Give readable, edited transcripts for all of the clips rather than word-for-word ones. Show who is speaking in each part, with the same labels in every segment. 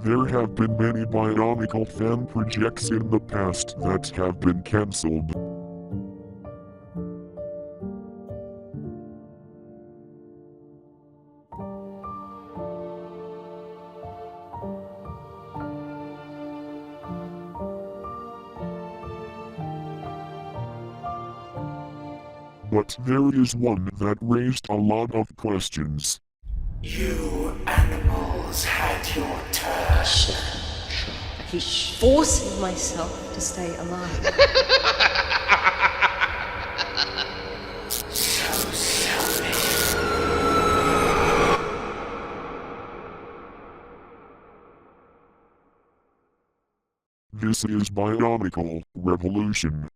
Speaker 1: There have been many Bionicle fan projects in the past that have been cancelled. But there is one that raised a lot of questions.
Speaker 2: You animals had your turn.
Speaker 3: I keep forcing myself to stay alive.
Speaker 2: So selfish.
Speaker 1: This is Bionicle Revolution.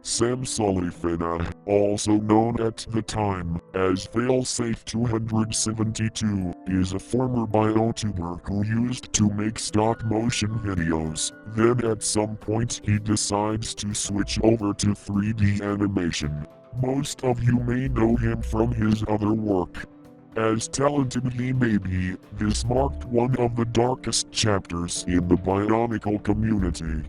Speaker 1: Sam Sully Fennah, also known at the time as Failsafe 272, is a former BioTuber who used to make stop motion videos. Then at some point he decides to switch over to 3D animation. Most of you may know him from his other work. As talented he may be, this marked one of the darkest chapters in the Bionicle community.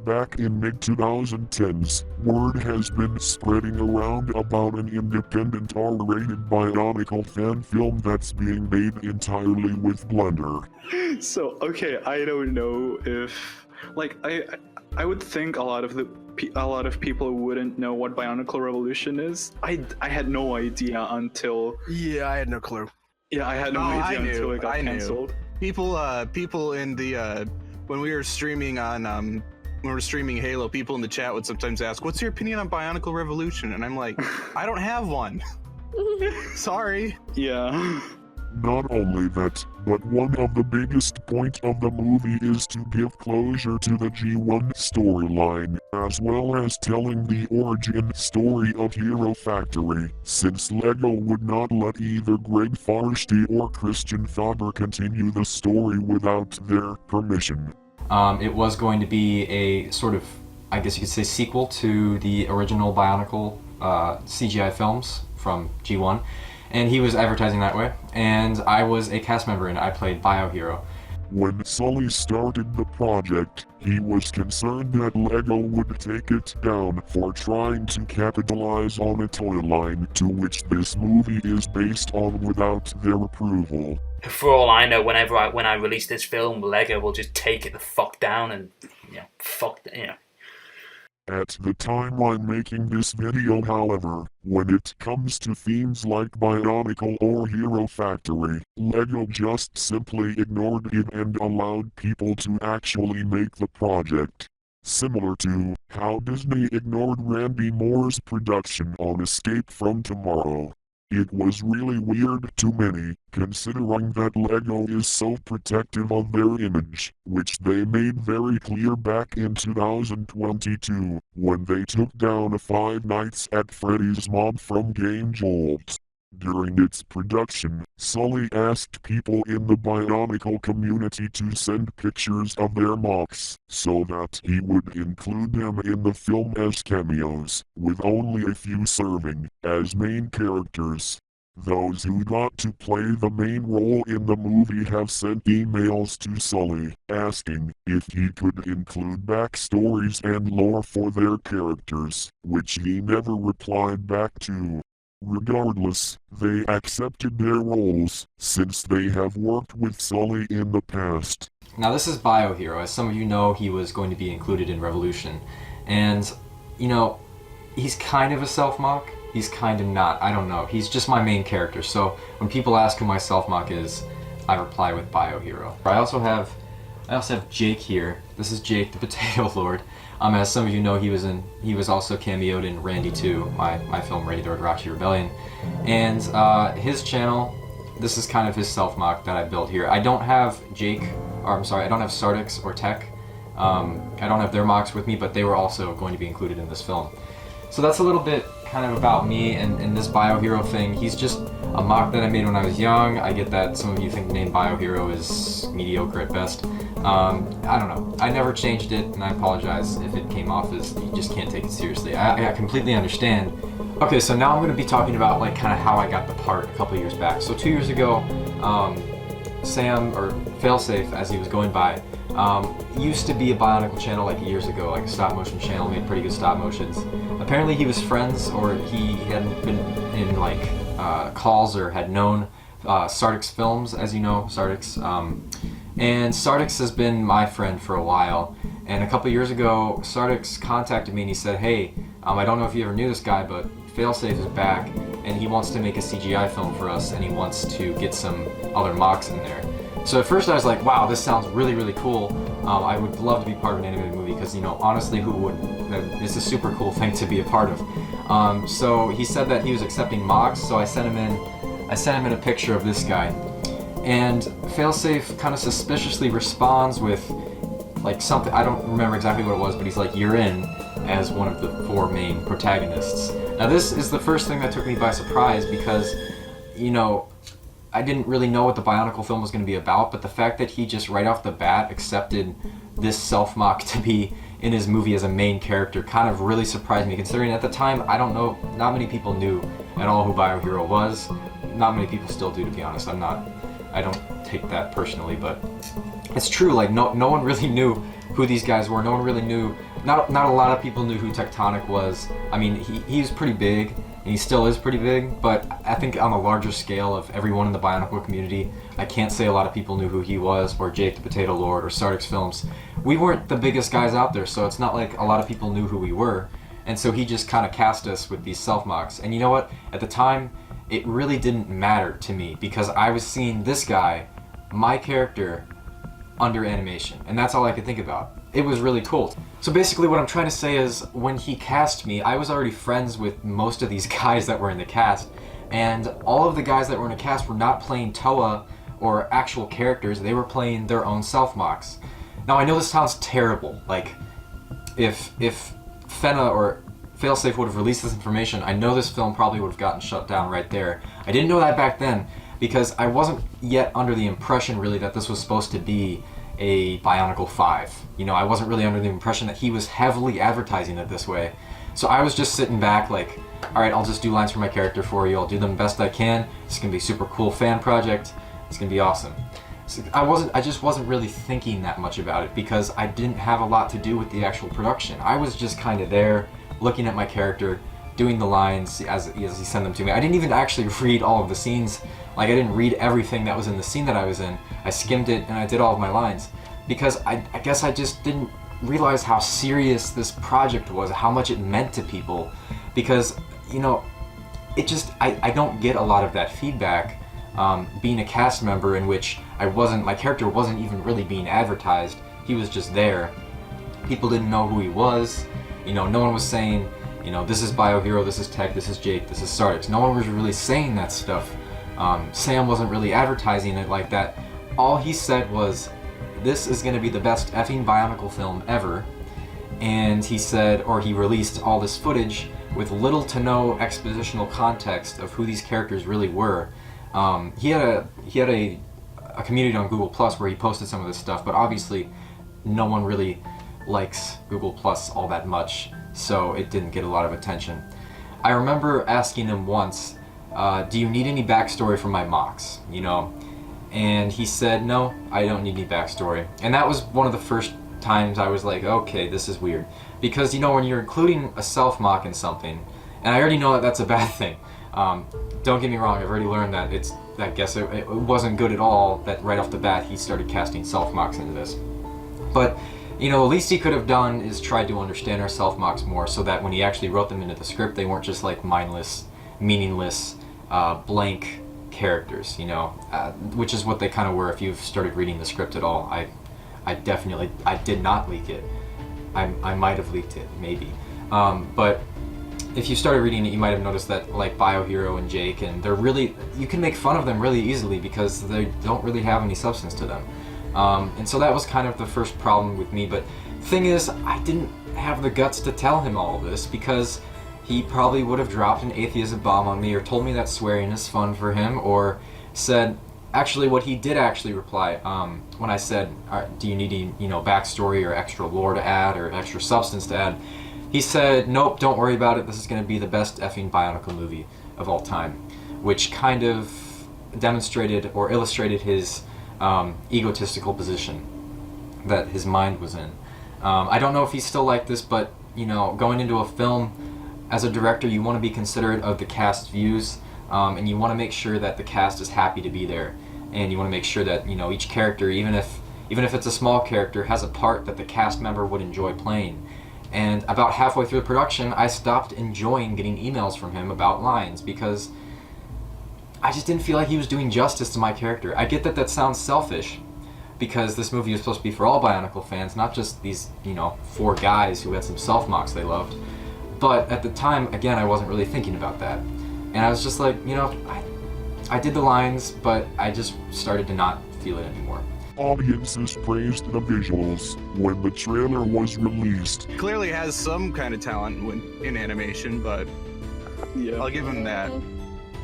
Speaker 1: Back in mid-2010s, word has been spreading around about an independent R-rated Bionicle fan film that's being made entirely with Blender.
Speaker 4: So, okay, I don't know if, like, I would think a lot of people wouldn't know what Bionicle Revolution is. I had no idea until...
Speaker 5: Yeah, I had no clue.
Speaker 4: Yeah, I had no idea until it got canceled.
Speaker 5: People in the, when we were streaming on, when we're streaming Halo, people in the chat would sometimes ask, what's your opinion on Bionicle Revolution? And I'm like, I don't have one. Sorry.
Speaker 4: Yeah.
Speaker 1: Not only that, but one of the biggest points of the movie is to give closure to the G1 storyline, as well as telling the origin story of Hero Factory, since LEGO would not let either Greg Farshtey or Christian Faber continue the story without their permission.
Speaker 6: It was going to be a sort of, I guess you could say, sequel to the original Bionicle CGI films from G1, and he was advertising that way, and I was a cast member and I played BioHero.
Speaker 1: When Sully started the project, he was concerned that LEGO would take it down for trying to capitalize on a toy line to which this movie is based on without their approval.
Speaker 7: For all I know, when I release this film, Lego will just take it the fuck down and,
Speaker 1: At the time I'm making this video, however, when it comes to themes like Bionicle or Hero Factory, LEGO just simply ignored it and allowed people to actually make the project. Similar to how Disney ignored Randy Moore's production on Escape from Tomorrow. It was really weird to many, considering that LEGO is so protective of their image, which they made very clear back in 2022, when they took down a Five Nights at Freddy's mob from Game Jolt. During its production, Sully asked people in the Bionicle community to send pictures of their mocks, so that he would include them in the film as cameos, with only a few serving as main characters. Those who got to play the main role in the movie have sent emails to Sully, asking if he could include backstories and lore for their characters, which he never replied back to. Regardless, they accepted their roles, since they have worked with Sully in the past.
Speaker 6: Now this is BioHero. As some of you know, he was going to be included in Revolution. And, you know, he's kind of a self-mock. He's kind of not. I don't know. He's just my main character. So when people ask who my self-mock is, I reply with BioHero. I also have Jake here. This is Jake, the Potato Lord. As some of you know, he was also cameoed in Randy 2, my film Randy the Roxy Rebellion. And his channel, this is kind of his self-mock that I built here. I don't have I don't have Sardix or Tech. I don't have their mocks with me, but they were also going to be included in this film. So that's a little bit kind of about me and this BioHero thing. He's just a mock that I made when I was young. I get that some of you think the name BioHero is mediocre at best. I don't know. I never changed it, and I apologize if it came off as you just can't take it seriously. I completely understand. Okay, so now I'm going to be talking about like kind of how I got the part a couple years back. So 2 years ago, Sam, or Failsafe as he was going by, used to be a Bionicle channel like years ago, like a stop motion channel, made pretty good stop motions. Apparently he was friends, or he hadn't been in like calls or had known Sardix Films, as you know, Sardix. And Sardix has been my friend for a while. And a couple years ago, Sardix contacted me and he said, hey, I don't know if you ever knew this guy, but Failsafe is back and he wants to make a CGI film for us and he wants to get some other mocks in there. So at first I was like, wow, this sounds really, really cool. I would love to be part of an animated movie because, you know, honestly, who wouldn't? It's a super cool thing to be a part of. So he said that he was accepting mocks, so I sent him in a picture of this guy. And Failsafe kind of suspiciously responds with like something, I don't remember exactly what it was, but he's like, you're in, as one of the 4 main protagonists. Now this is the first thing that took me by surprise because, you know, I didn't really know what the Bionicle film was going to be about, but the fact that he just right off the bat accepted this self-mock to be in his movie as a main character kind of really surprised me, considering at the time, I don't know, not many people knew at all who BioHero was. Not many people still do, to be honest. I don't take that personally, but it's true, like no one really knew who these guys were. No one really knew, not a lot of people knew who Tectonic was. I mean, he's pretty big, and he still is pretty big, but I think on a larger scale of everyone in the Bionicle community, I can't say a lot of people knew who he was, or Jake the Potato Lord, or Sardix Films. We weren't the biggest guys out there, so it's not like a lot of people knew who we were, and so he just kind of cast us with these self-mocks. And you know what? At the time, it really didn't matter to me, because I was seeing this guy, my character, under animation, and that's all I could think about. It was really cool. So basically what I'm trying to say is, when he cast me, I was already friends with most of these guys that were in the cast, and all of the guys that were in the cast were not playing Toa or actual characters, they were playing their own self-mocks. Now I know this sounds terrible, like, if Fennah or Failsafe would have released this information, I know this film probably would have gotten shut down right there. I didn't know that back then, because I wasn't yet under the impression really that this was supposed to be a Bionicle 5. You know, I wasn't really under the impression that he was heavily advertising it this way. So I was just sitting back like, alright, I'll just do lines for my character for you, I'll do them best I can, it's gonna be a super cool fan project, it's gonna be awesome. So I just wasn't really thinking that much about it, because I didn't have a lot to do with the actual production. I was just kind of there, looking at my character, doing the lines as he sent them to me. I didn't even actually read all of the scenes. Like, I didn't read everything that was in the scene that I was in. I skimmed it and I did all of my lines, because I guess I just didn't realize how serious this project was, how much it meant to people, because, you know, it just, I don't get a lot of that feedback being a cast member in which my character wasn't even really being advertised. He was just there. People didn't know who he was. You know, no one was saying, you know, this is BioHero, this is Tech, this is Jake, this is Sardix. No one was really saying that stuff. Sam wasn't really advertising it like that. All he said was, this is going to be the best effing Bionicle film ever. And he said, or he released all this footage with little to no expositional context of who these characters really were. He had a community on Google Plus where he posted some of this stuff, but obviously no one really likes Google Plus all that much, so it didn't get a lot of attention. I remember asking him once, do you need any backstory for my mocks, you know? And he said, no, I don't need any backstory. And that was one of the first times I was like, okay, this is weird. Because, you know, when you're including a self-mock in something, and I already know that that's a bad thing, Don't get me wrong, I've already learned that it wasn't good at all that right off the bat he started casting self-mocks into this. But, the least he could have done is tried to understand our self-mocks more so that when he actually wrote them into the script, they weren't just like mindless, meaningless, blank characters, which is what they kind of were if you've started reading the script at all. I did not leak it. I might have leaked it, maybe. But if you started reading it, you might have noticed that, like, BioHero and Jake, and you can make fun of them really easily because they don't really have any substance to them. And so that was kind of the first problem with me, but thing is, I didn't have the guts to tell him all of this because he probably would have dropped an atheism bomb on me or told me that swearing is fun for him, or said, actually what he did actually reply, when I said, do you need backstory or extra lore to add or extra substance to add, he said, nope, don't worry about it, this is going to be the best effing Bionicle movie of all time, which kind of demonstrated or illustrated his egotistical position that his mind was in. I don't know if he's still like this, but going into a film as a director, you want to be considerate of the cast's views, and you want to make sure that the cast is happy to be there, and you want to make sure that each character, even if it's a small character, has a part that the cast member would enjoy playing. And about halfway through the production, I stopped enjoying getting emails from him about lines because I just didn't feel like he was doing justice to my character. I get that that sounds selfish because this movie is supposed to be for all Bionicle fans, not just these, 4 guys who had some self-mocks they loved. But at the time, again, I wasn't really thinking about that. And I was just like, I did the lines, but I just started to not feel it anymore.
Speaker 1: Audiences praised the visuals when the trailer was released.
Speaker 5: Clearly has some kind of talent in animation, but
Speaker 4: Yeah.
Speaker 5: I'll give him that.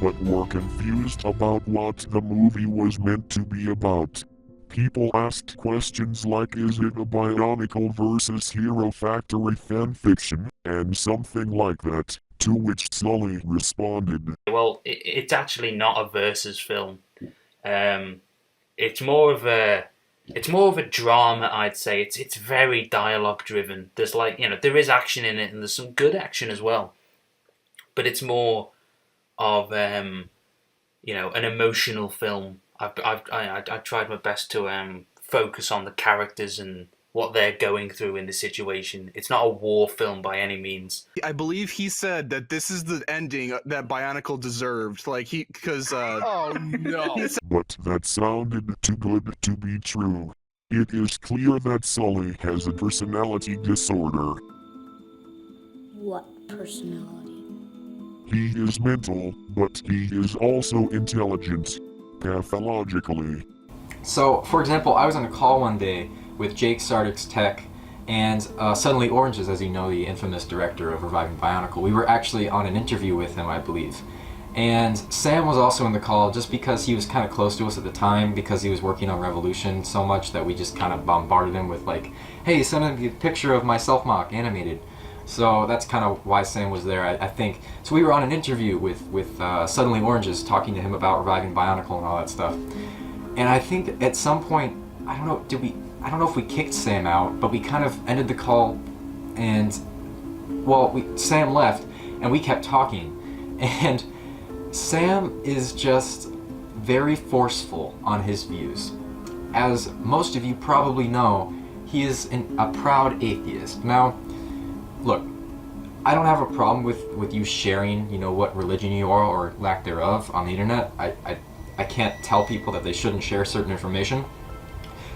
Speaker 1: But were confused about what the movie was meant to be about. People asked questions like, is it a Bionicle versus Hero Factory fanfiction, and something like that, to which Sully responded.
Speaker 7: Well, it's actually not a versus film. It's more of a drama, I'd say. It's very dialogue driven. There's there is action in it, and there's some good action as well. But it's more of an emotional film. I tried my best to focus on the characters and what they're going through in the situation. It's not a war film by any means.
Speaker 5: I believe he said that this is the ending that Bionicle deserved. Oh no!
Speaker 1: But that sounded too good to be true. It is clear that Sully has a personality disorder.
Speaker 3: What personality?
Speaker 1: He is mental, but he is also intelligent, pathologically.
Speaker 6: So, for example, I was on a call one day with Jake Sardix Tech and Suddenly Oranges, as you know, the infamous director of Reviving Bionicle. We were actually on an interview with him, I believe. And Sam was also in the call just because he was kind of close to us at the time, because he was working on Revolution so much that we just kind of bombarded him with like, hey, send me a picture of my self-mock animated. So that's kind of why Sam was there, I think. So we were on an interview with Suddenly Oranges, talking to him about Reviving Bionicle and all that stuff. And I think at some point, I don't know if we kicked Sam out, but we kind of ended the call, and Sam left, and we kept talking. And Sam is just very forceful on his views. As most of you probably know, he is a proud atheist. Now, look, I don't have a problem with you sharing, what religion you are or lack thereof on the internet. I can't tell people that they shouldn't share certain information.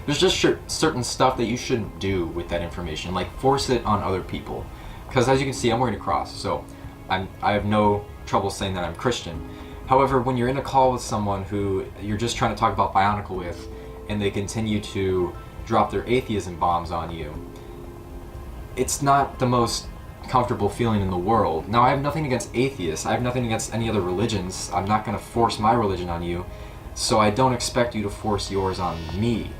Speaker 6: There's just certain stuff that you shouldn't do with that information, like force it on other people. Because as you can see, I'm wearing a cross, so I have no trouble saying that I'm Christian. However, when you're in a call with someone who you're just trying to talk about Bionicle with, and they continue to drop their atheism bombs on you, it's not the most comfortable feeling in the world. Now, I have nothing against atheists. I have nothing against any other religions. I'm not going to force my religion on you, so I don't expect you to force yours on me.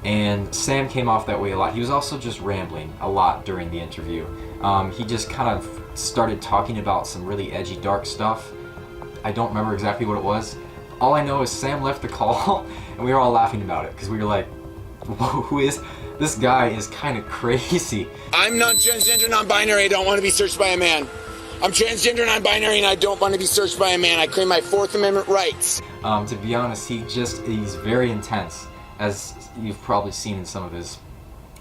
Speaker 6: And Sam came off that way a lot. He was also just rambling a lot during the interview. He just kind of started talking about some really edgy, dark stuff. I don't remember exactly what it was. All I know is Sam left the call, and we were all laughing about it, because we were like, who is... This guy is kind of crazy.
Speaker 8: I'm not transgender, non-binary. I don't want to be searched by a man. I'm transgender, non-binary, and I don't want to be searched by a man. I claim my Fourth Amendment rights.
Speaker 6: To be honest, he's very intense, as you've probably seen in some of his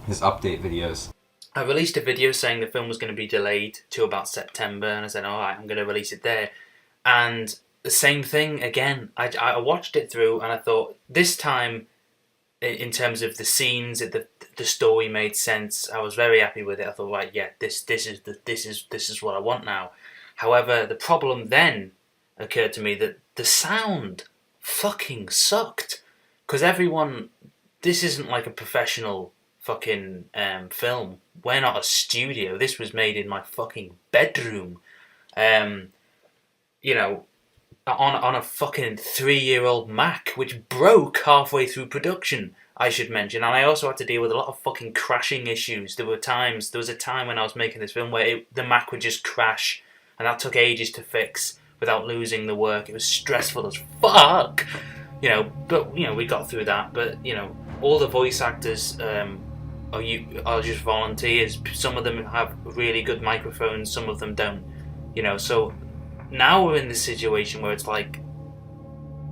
Speaker 6: update videos.
Speaker 7: I released a video saying the film was going to be delayed to about September, and I said, alright, I'm going to release it there. And the same thing again. I watched it through, and I thought, this time, in terms of the scenes, the story made sense. I was very happy with it. I thought, right, yeah, this is what I want now. However, the problem then occurred to me that the sound fucking sucked, because this isn't like a professional fucking film. We're not a studio. This was made in my fucking bedroom. You know, on a fucking 3-year-old Mac, which broke halfway through production, I should mention. And I also had to deal with a lot of fucking crashing issues. There was a time when I was making this film where the Mac would just crash, and that took ages to fix without losing the work. It was stressful as fuck, you know. But you know, we got through that. But you know, all the voice actors are just volunteers. Some of them have really good microphones, some of them don't. You know, so now we're in this situation where it's like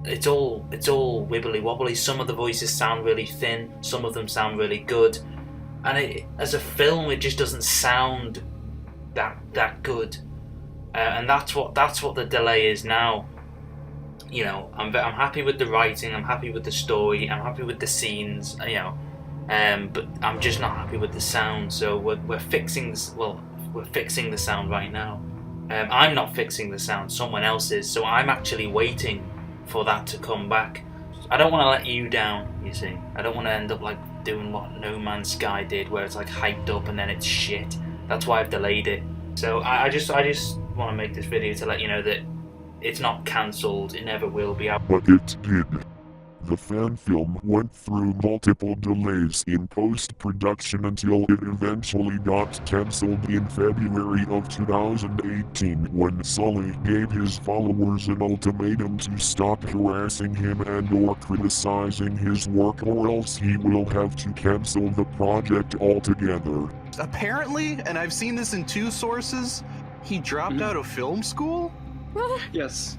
Speaker 7: it's all wibbly wobbly. Some of the voices sound really thin, some of them sound really good, and as a film, it just doesn't sound that good. And that's what the delay is now. You know, I'm happy with the writing, I'm happy with the story, I'm happy with the scenes. You know, but I'm just not happy with the sound. So we're fixing this. Well, we're fixing the sound right now. I'm not fixing the sound, someone else is. So I'm actually waiting for that to come back. I don't want to let you down, you see. I don't want to end up like doing what No Man's Sky did, where it's like hyped up and then it's shit. That's why I've delayed it. So I just want to make this video to let you know that it's not cancelled, it never will be out.
Speaker 1: But it did. The fan film went through multiple delays in post-production until it eventually got cancelled in February of 2018 when Sully gave his followers an ultimatum to stop harassing him and or criticizing his work, or else he will have to cancel the project altogether.
Speaker 5: Apparently, and I've seen this in 2 sources, he dropped out of film school?
Speaker 4: Yes,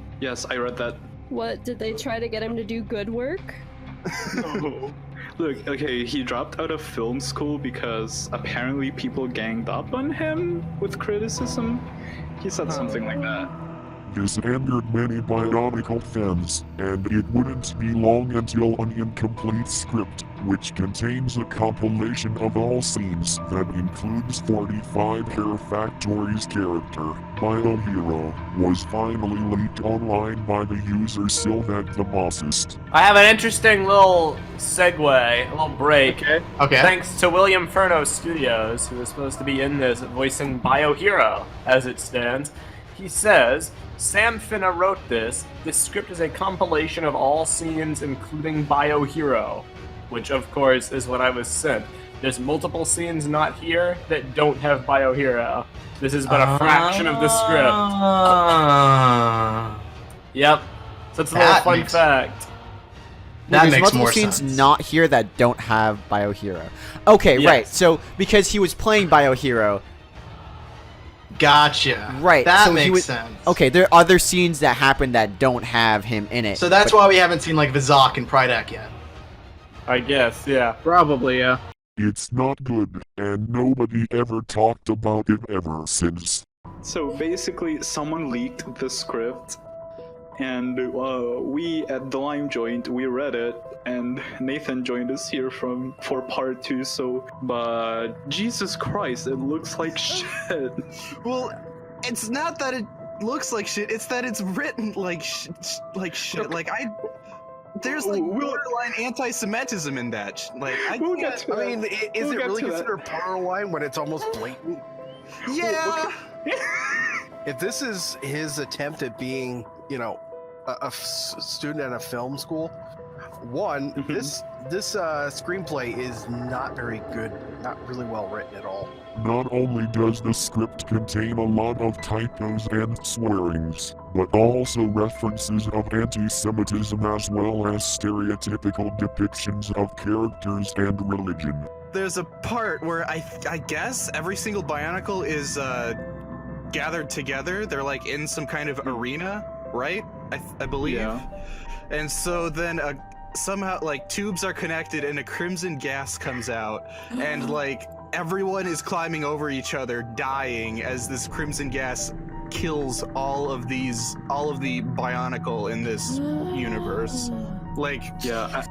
Speaker 4: I read that.
Speaker 9: What, did they try to get him to do good work?
Speaker 4: No. Look, okay, he dropped out of film school because apparently people ganged up on him with criticism. He said something like that.
Speaker 1: This angered many Bionicle fans, and it wouldn't be long until an incomplete script, which contains a compilation of all scenes that includes 45 Hair Factory's character, BioHero, was finally leaked online by the user Sylvac the Bossist.
Speaker 10: I have an interesting little segue, a little break.
Speaker 11: Okay.
Speaker 10: Thanks to William Furno Studios, who is supposed to be in this voicing BioHero, as it stands. He says, Sam Fennah wrote this. This script is a compilation of all scenes, including BioHero, which of course is what I was sent. There's multiple scenes not here that don't have BioHero. This is but a fraction of the script. Yep. So it's a little fun fact.
Speaker 11: That
Speaker 12: There's
Speaker 11: makes
Speaker 12: multiple
Speaker 11: more
Speaker 12: scenes
Speaker 11: sense.
Speaker 12: not here that don't have BioHero. Okay,
Speaker 10: Yes.
Speaker 12: right. So because he was playing BioHero,
Speaker 11: Gotcha.
Speaker 12: right?
Speaker 11: That
Speaker 12: so
Speaker 11: makes sense.
Speaker 12: Okay, there are other scenes that happen that don't have him in it.
Speaker 11: So that's
Speaker 12: but-
Speaker 11: why we haven't seen like Vizak and Prydak yet.
Speaker 10: I guess, yeah.
Speaker 5: Probably, yeah.
Speaker 1: It's not good, and nobody ever talked about it ever since.
Speaker 4: So basically, someone leaked the script, and we at the Lime Joint, we read it, and Nathan joined us here for part 2. So, but Jesus Christ, it looks like shit.
Speaker 5: Well, it's not that it looks like shit, it's that it's written like shit. Like, there's like borderline anti-Semitism in that. Like, I
Speaker 4: We'll get to
Speaker 13: I mean,
Speaker 4: that.
Speaker 13: is
Speaker 4: We'll
Speaker 13: it
Speaker 4: get
Speaker 13: really
Speaker 4: to that.
Speaker 13: considered borderline when it's almost blatant?
Speaker 5: Yeah.
Speaker 13: If this is his attempt at being, you know, a student at a film school, one, this screenplay is not very good, not really well written at all.
Speaker 1: Not only does the script contain a lot of typos and swearings, but also references of anti-Semitism as well as stereotypical depictions of characters and religion.
Speaker 5: There's a part where I guess every single Bionicle is gathered together. They're like in some kind of arena, right? I believe.
Speaker 4: Yeah.
Speaker 5: And so then somehow like tubes are connected and a crimson gas comes out, and like everyone is climbing over each other, dying as this crimson gas kills all of the Bionicle in this universe. Like,
Speaker 4: yeah.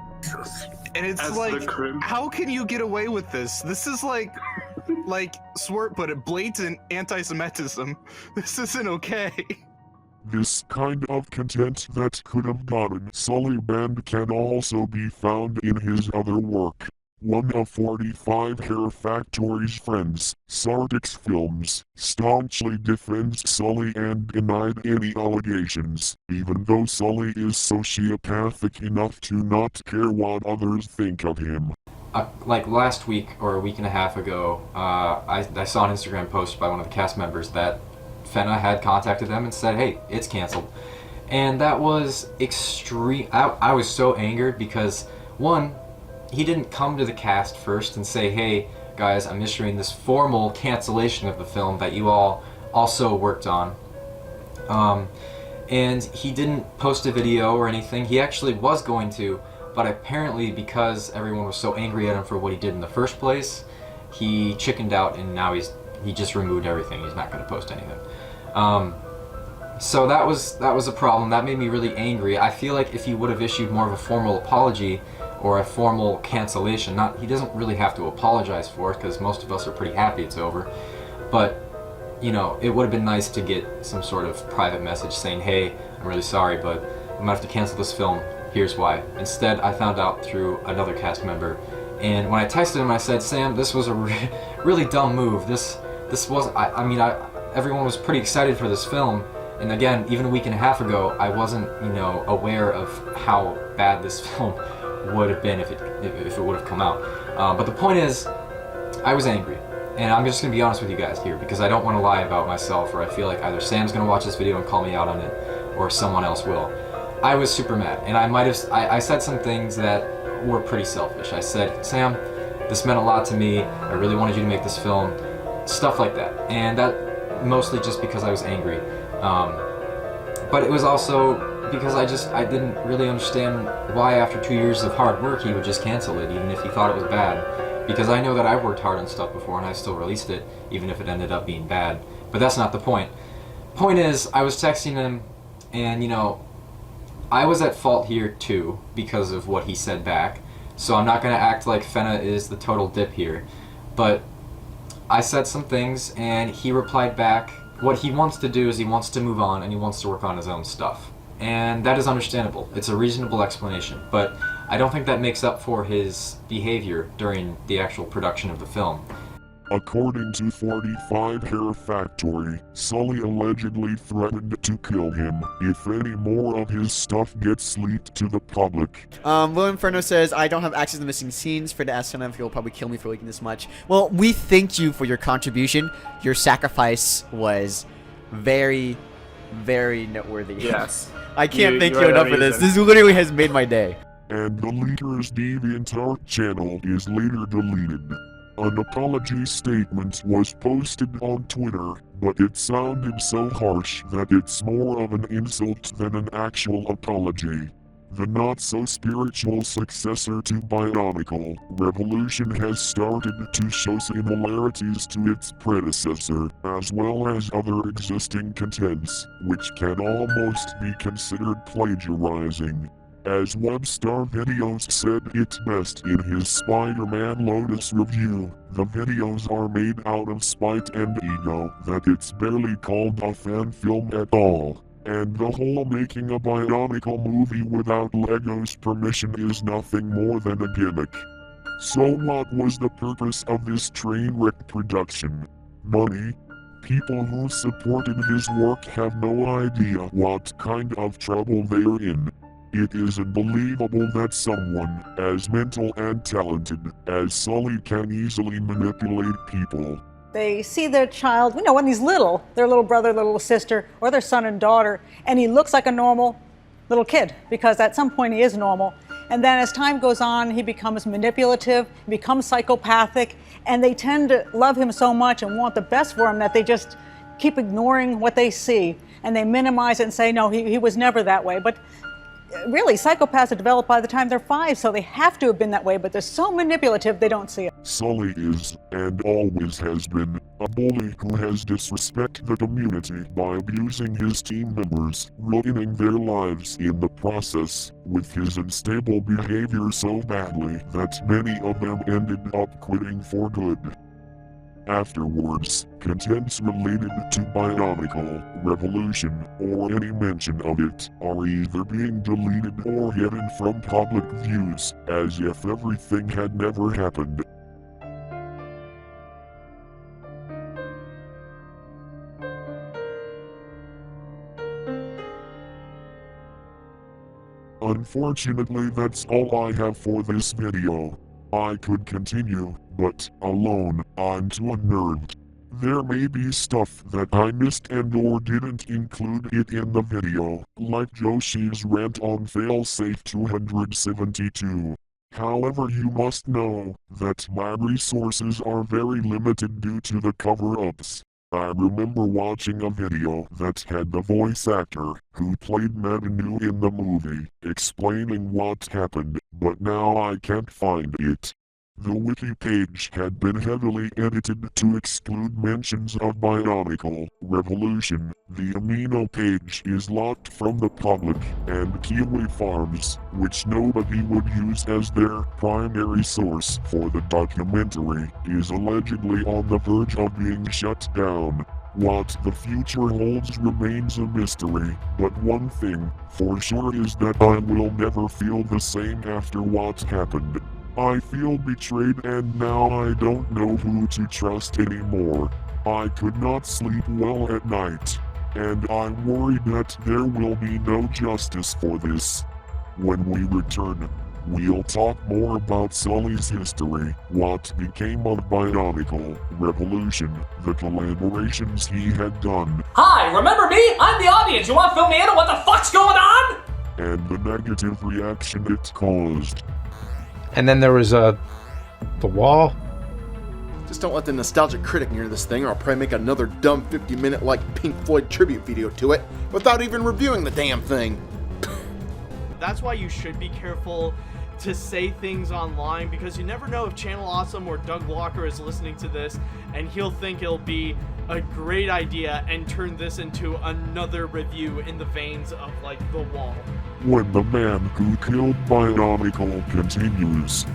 Speaker 5: And it's
Speaker 4: As
Speaker 5: like,
Speaker 4: the
Speaker 5: how can you get away with this? This is like Swart put it, blatant anti-Semitism. This isn't okay.
Speaker 1: This kind of content that could have gotten Sully banned can also be found in his other work. One of 45 Hair Factory's friends, Sartix Films, staunchly defends Sully and denied any allegations, even though Sully is sociopathic enough to not care what others think of him.
Speaker 6: Like last week or a week and a half ago, I saw an Instagram post by one of the cast members that Fennah had contacted them and said, hey, it's canceled. And that was extreme. I was so angered because, one, he didn't come to the cast first and say, hey, guys, I'm issuing this formal cancellation of the film that you all also worked on. And he didn't post a video or anything. He actually was going to, but apparently because everyone was so angry at him for what he did in the first place, he chickened out and now he just removed everything. He's not going to post anything. So that was a problem. That made me really angry. I feel like if he would have issued more of a formal apology or a formal cancellation, he doesn't really have to apologize for it because most of us are pretty happy it's over, but you know, it would have been nice to get some sort of private message saying, hey, I'm really sorry, but I'm gonna have to cancel this film, here's why. Instead, I found out through another cast member, and when I texted him, I said, Sam, this was a really dumb move. This was, everyone was pretty excited for this film, and again, even a week and a half ago, I wasn't, aware of how bad this film would have been if it would have come out. But the point is, I was angry, and I'm just gonna be honest with you guys here because I don't want to lie about myself, or I feel like either Sam's gonna watch this video and call me out on it, or someone else will. I was super mad, and I said some things that were pretty selfish. I said, Sam, this meant a lot to me. I really wanted you to make this film, stuff like that, and that mostly just because I was angry. But it was also because I didn't really understand why after 2 years of hard work he would just cancel it, even if he thought it was bad. Because I know that I've worked hard on stuff before and I still released it, even if it ended up being bad. But that's not the point. Point is, I was texting him, and I was at fault here too, because of what he said back. So I'm not going to act like Fennah is the total dip here. But I said some things, and he replied back. What he wants to do is he wants to move on, and he wants to work on his own stuff. And that is understandable. It's a reasonable explanation, but I don't think that makes up for his behavior during the actual production of the film.
Speaker 1: According to 45 Hair Factory, Sully allegedly threatened to kill him if any more of his stuff gets leaked to the public.
Speaker 12: William Fernando says, I don't have access to the missing scenes. For the SNF, he'll probably kill me for leaking this much. Well, we thank you for your contribution. Your sacrifice was very, very noteworthy.
Speaker 10: Yes.
Speaker 12: I can't thank you enough for this. This literally has made my day.
Speaker 1: And the leaker's DeviantArt channel is later deleted. An apology statement was posted on Twitter, but it sounded so harsh that it's more of an insult than an actual apology. The not-so-spiritual successor to Bionicle, Revolution has started to show similarities to its predecessor, as well as other existing contents, which can almost be considered plagiarizing. As Webstar Videos said it best in his Spider-Man Lotus review, the videos are made out of spite and ego that it's barely called a fan film at all. And the whole making a Bionicle movie without Lego's permission is nothing more than a gimmick. So what was the purpose of this train wreck production? Money? People who supported his work have no idea what kind of trouble they're in. It is unbelievable that someone as mental and talented as Sully can easily manipulate people.
Speaker 14: They see their child, when he's little, their little brother, little sister, or their son and daughter, and he looks like a normal little kid, because at some point he is normal. And then as time goes on, he becomes manipulative, becomes psychopathic, and they tend to love him so much and want the best for him that they just keep ignoring what they see, and they minimize it and say, no, he was never that way. But really, psychopaths are developed by the time they're 5, so they have to have been that way, but they're so manipulative they don't see it.
Speaker 1: Sully is, and always has been, a bully who has disrespected the community by abusing his team members, ruining their lives in the process, with his unstable behavior so badly that many of them ended up quitting for good. Afterwards, contents related to Bionicle, Revolution, or any mention of it are either being deleted or hidden from public views, as if everything had never happened. Unfortunately, that's all I have for this video. I could continue, but alone, I'm too unnerved. There may be stuff that I missed and or didn't include it in the video, like Joshi's rant on failsafe 272. However, you must know that my resources are very limited due to the cover-ups. I remember watching a video that had the voice actor who played Madanu in the movie explaining what happened, but now I can't find it. The wiki page had been heavily edited to exclude mentions of Bionicle, Revolution. The amino page is locked from the public, and Kiwi Farms, which nobody would use as their primary source for the documentary, is allegedly on the verge of being shut down. What the future holds remains a mystery, but one thing for sure is that I will never feel the same after what happened. I feel betrayed and now I don't know who to trust anymore. I could not sleep well at night, and I'm worried that there will be no justice for this. When we return, we'll talk more about Sully's history, what became of Bionicle, Revolution, the collaborations he had done,
Speaker 15: Hi, remember me? I'm the audience. You want to fill me in on what the fuck's going on?
Speaker 1: and the negative reaction it caused.
Speaker 16: And then there was the wall.
Speaker 17: Just don't let the nostalgic critic near this thing, or I'll probably make another dumb 50-minute like Pink Floyd tribute video to it without even reviewing the damn thing.
Speaker 18: That's why you should be careful to say things online, because you never know if Channel Awesome or Doug Walker is listening to this and he'll think it'll be a great idea and turn this into another review in the veins of like The Wall.
Speaker 1: When the man who killed Bionicle continues.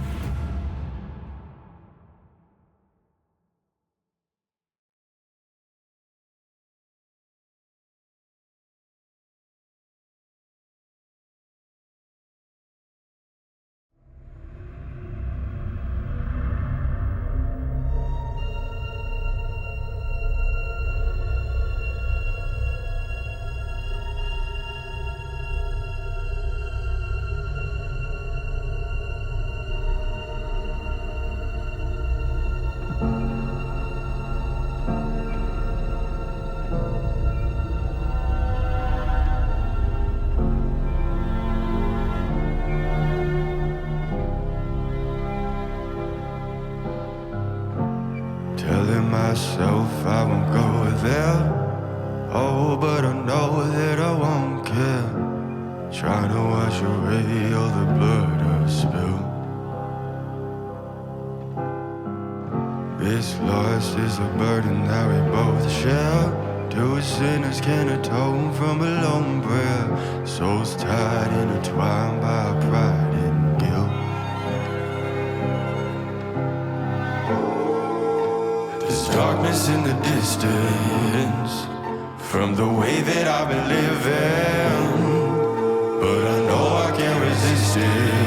Speaker 19: Telling myself I won't go there. Oh, but I know that I won't care. Trying to wash away all the blood I've spilled. This loss is a burden that we both share. Two sinners can atone from a lone prayer. Souls tied, intertwined by our pride and guilt. There's darkness in the distance from the way that I've been living, but I know I can't resist it.